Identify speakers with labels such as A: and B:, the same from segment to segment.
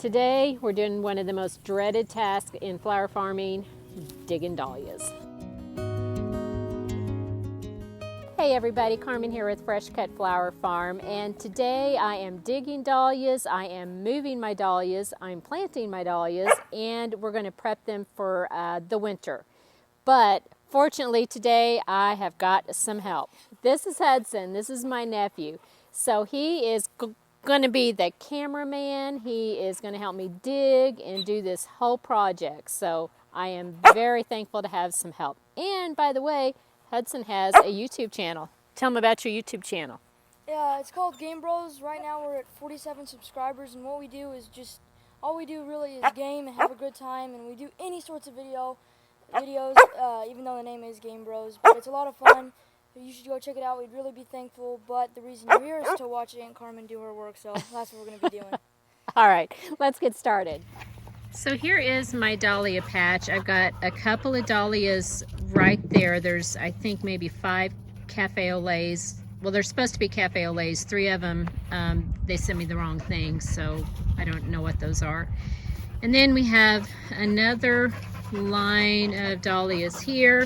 A: Today we're doing one of the most dreaded tasks in flower farming, digging dahlias. Hey everybody, Carmen here with Fresh Cut Flower Farm, and today I am digging dahlias, I am moving my dahlias, I'm planting my dahlias, and we're going to prep them for the winter. But fortunately today I have got some help. This is Hudson, this is my nephew. So he is going to be the cameraman. He is going to help me dig and do this whole project. So I am very thankful to have some help. And by the way, Hudson has a YouTube channel. Tell him about your YouTube channel.
B: Yeah, it's called Game Bros. Right now we're at 47 subscribers, and what we do is all we do really is game and have a good time, and we do any sorts of videos, even though the name is Game Bros. But it's a lot of fun. You should go check it out. We'd really be thankful. But the reason you're here is to watch Aunt Carmen do her work, so that's what we're going to be doing.
A: All right, let's get started. So here is my dahlia patch. I've got a couple of dahlias right there. There's, I think, maybe 5 cafe au laits. Well, they're supposed to be cafe au laits. 3 of them, they sent me the wrong thing, so I don't know what those are. And then we have another line of dahlias here.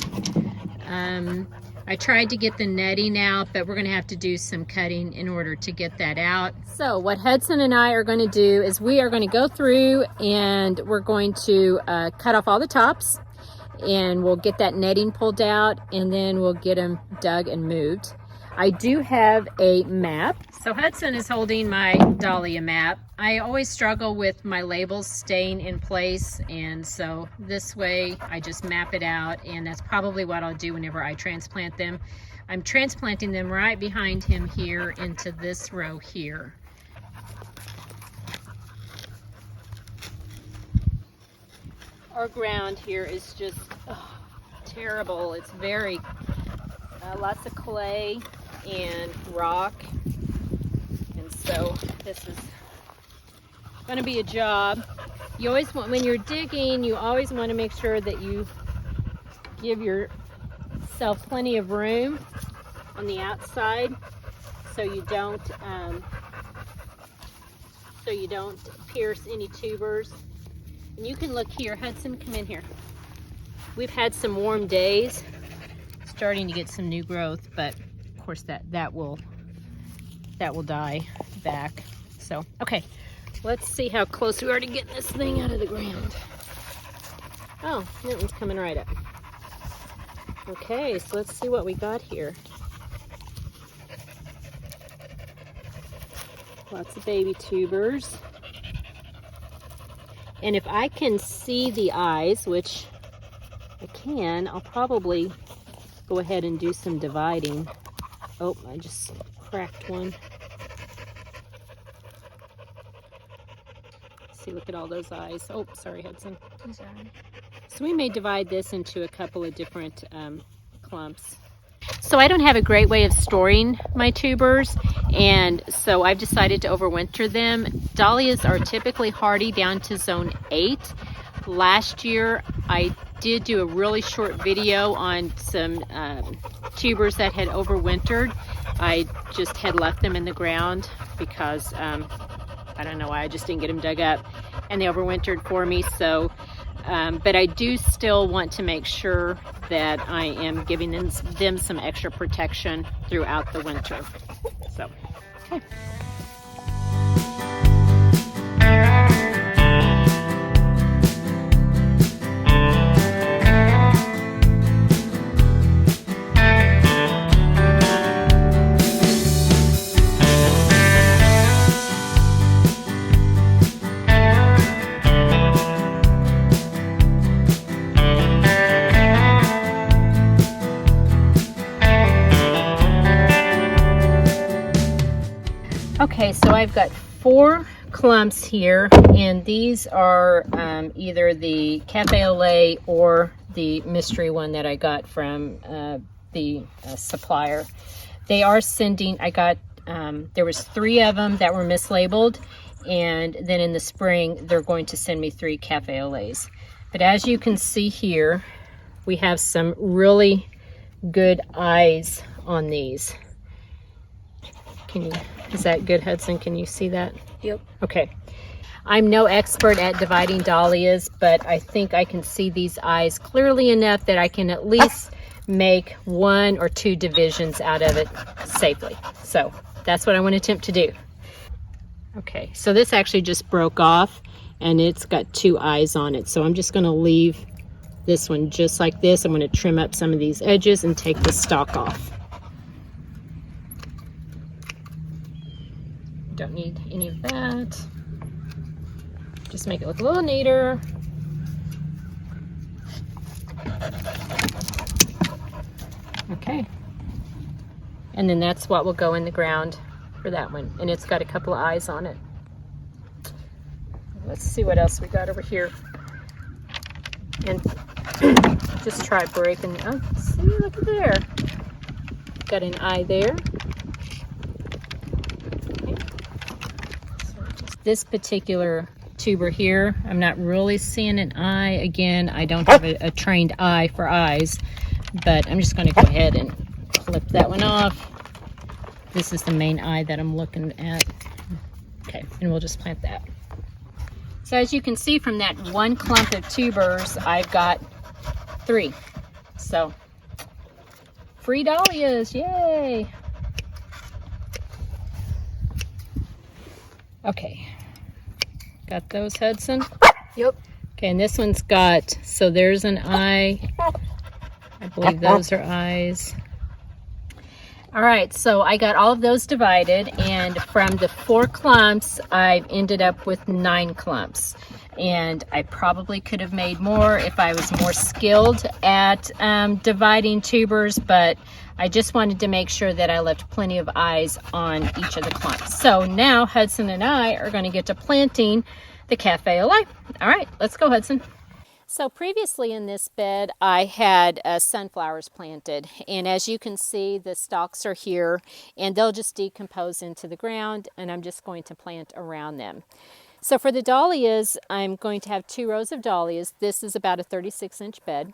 A: I tried to get the netting out, but we're going to have to do some cutting in order to get that out. So what Hudson and I are going to do is we are going to go through and we're going to cut off all the tops, and we'll get that netting pulled out, and then we'll get them dug and moved. I do have a map. So Hudson is holding my dahlia map. I always struggle with my labels staying in place, and so this way I just map it out, and that's probably what I'll do whenever I transplant them. I'm transplanting them right behind him here into this row here. Our ground here is just terrible. It's very lots of clay and rock, and so this is going to be a job. You always want, when you're digging, you always want to make sure that you give yourself plenty of room on the outside so you don't pierce any tubers. And you can look here. Hudson, come in here. We've had some warm days, starting to get some new growth, but of course that will die back. So okay, let's see how close we are to getting this thing out of the ground. Oh, that one's coming right up. Okay, so let's see what we got here. Lots of baby tubers. And if I can see the eyes, which I can, I'll probably go ahead and do some dividing. Oh, I just cracked one. See, look at all those eyes. Oh, sorry, Hudson.
B: I'm sorry.
A: So we may divide this into a couple of different clumps. So I don't have a great way of storing my tubers, and so I've decided to overwinter them. Dahlias are typically hardy down to zone 8. Last year, I did do a really short video on some tubers that had overwintered. I just had left them in the ground because I don't know why, I just didn't get them dug up, and they overwintered for me. So but I do still want to make sure that I am giving them some extra protection throughout the winter. So okay. Okay, so I've got 4 clumps here, and these are either the cafe au lait or the mystery one that I got from the supplier. They are sending, I got, there was 3 of them that were mislabeled, and then in the spring they're going to send me 3 cafe au laits. But as you can see here, we have some really good eyes on these. Is that good, Hudson? Can you see that?
B: Yep.
A: Okay. I'm no expert at dividing dahlias, but I think I can see these eyes clearly enough that I can at least make 1 or 2 divisions out of it safely. So that's what I want to attempt to do. Okay, so this actually just broke off and it's got 2 eyes on it. So I'm just going to leave this one just like this. I'm going to trim up some of these edges and take the stalk off. Don't need any of that. Just make it look a little neater. Okay. And then that's what will go in the ground for that one. And it's got a couple of eyes on it. Let's see what else we got over here. And just try breaking. Oh, see, look at there. Got an eye there. Okay. So this particular tuber here, I'm not really seeing an eye. Again, I don't have a trained eye for eyes, but I'm just going to go ahead and clip that one off. This is the main eye that I'm looking at. Okay, and we'll just plant that. So as you can see from that one clump of tubers, I've got 3. So, free dahlias, yay! Okay, got those, Hudson?
B: Yep.
A: Okay, and this one's got, so there's an eye. I believe those are eyes. All right, so I got all of those divided, and from the 4 clumps, I've ended up with 9 clumps. And I probably could have made more if I was more skilled at dividing tubers, but I just wanted to make sure that I left plenty of eyes on each of the clumps. So now Hudson and I are going to get to planting the cafe au lait. All right, let's go, Hudson. So previously in this bed, I had sunflowers planted, and as you can see, the stalks are here, and they'll just decompose into the ground, and I'm just going to plant around them. So for the dahlias, I'm going to have 2 rows of dahlias. This is about a 36-inch bed,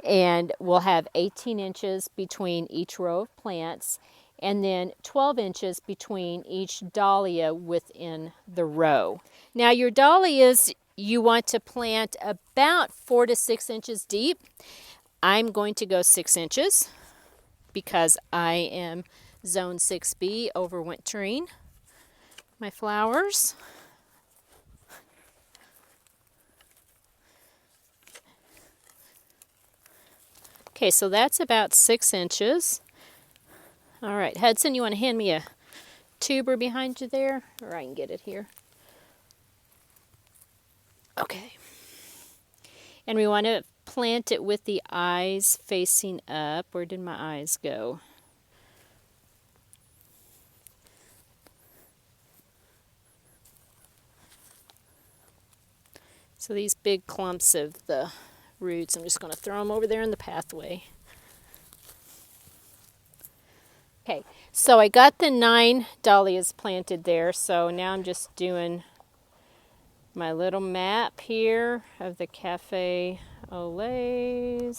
A: and we'll have 18 inches between each row of plants, and then 12 inches between each dahlia within the row. Now your dahlias, you want to plant about 4 to 6 inches deep. I'm going to go 6 inches because I am zone 6B overwintering my flowers. Okay, so that's about 6 inches. All right, Hudson, you want to hand me a tuber behind you there? Or I can get it here. Okay. And we want to plant it with the eyes facing up. Where did my eyes go? So these big clumps of the roots, I'm just going to throw them over there in the pathway. Okay, so I got the 9 dahlias planted there, so now I'm just doing my little map here of the cafe au lait.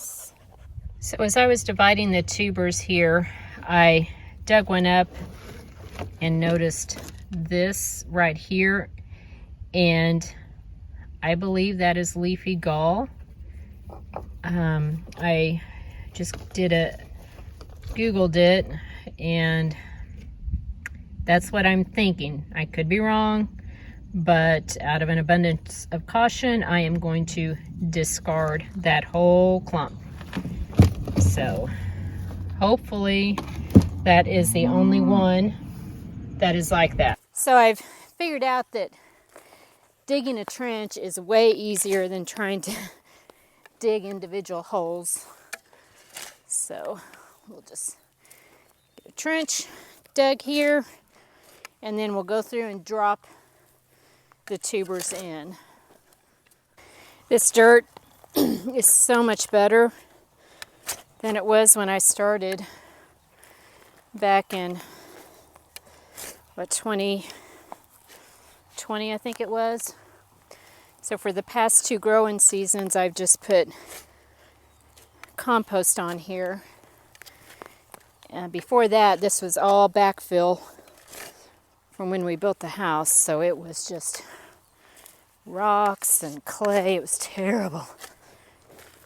A: So as I was dividing the tubers here, I dug one up and noticed this right here, and I believe that is leafy gall. I just Googled it, and that's what I'm thinking. I could be wrong, but out of an abundance of caution, I am going to discard that whole clump. So hopefully that is the only one that is like that. So I've figured out that digging a trench is way easier than trying to dig individual holes. So we'll just get a trench dug here, and then we'll go through and drop the tubers in. This dirt is so much better than it was when I started back in, what, 2020, I think it was. So for the past 2 growing seasons, I've just put compost on here. And before that, this was all backfill from when we built the house, so it was just rocks and clay. It was terrible.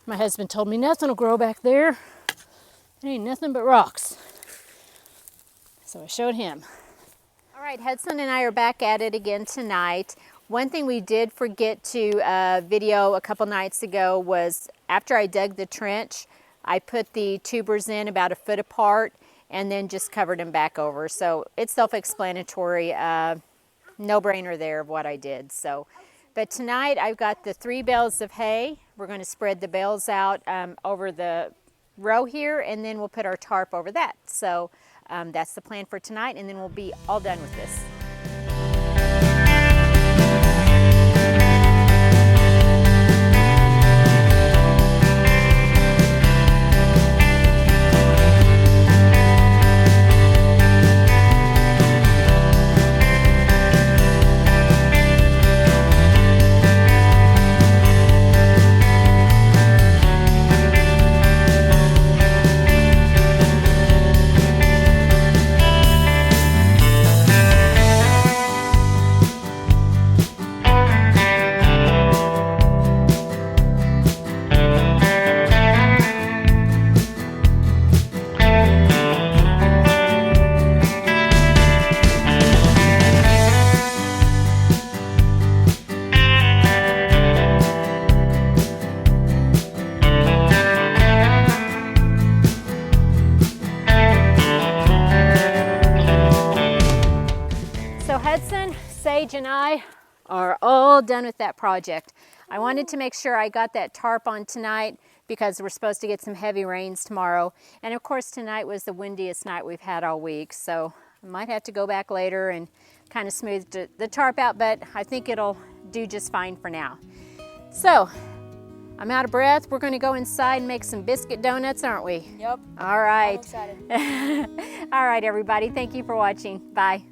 A: My husband told me nothing will grow back there. It ain't nothing but rocks. So I showed him. All right, Hudson and I are back at it again tonight. One thing we did forget to video a couple nights ago was after I dug the trench, I put the tubers in about a foot apart and then just covered them back over. So it's self-explanatory, no-brainer there of what I did. So, but tonight I've got the 3 bales of hay. We're going to spread the bales out over the row here, and then we'll put our tarp over that. So that's the plan for tonight, and then we'll be all done with this. Hudson, Sage, and I are all done with that project. I wanted to make sure I got that tarp on tonight because we're supposed to get some heavy rains tomorrow. And of course tonight was the windiest night we've had all week, so I might have to go back later and kind of smooth the tarp out, but I think it'll do just fine for now. So, I'm out of breath. We're going to go inside and make some biscuit donuts, aren't we?
B: Yep.
A: All right.
B: I'm excited.
A: All right, everybody. Thank you for watching. Bye.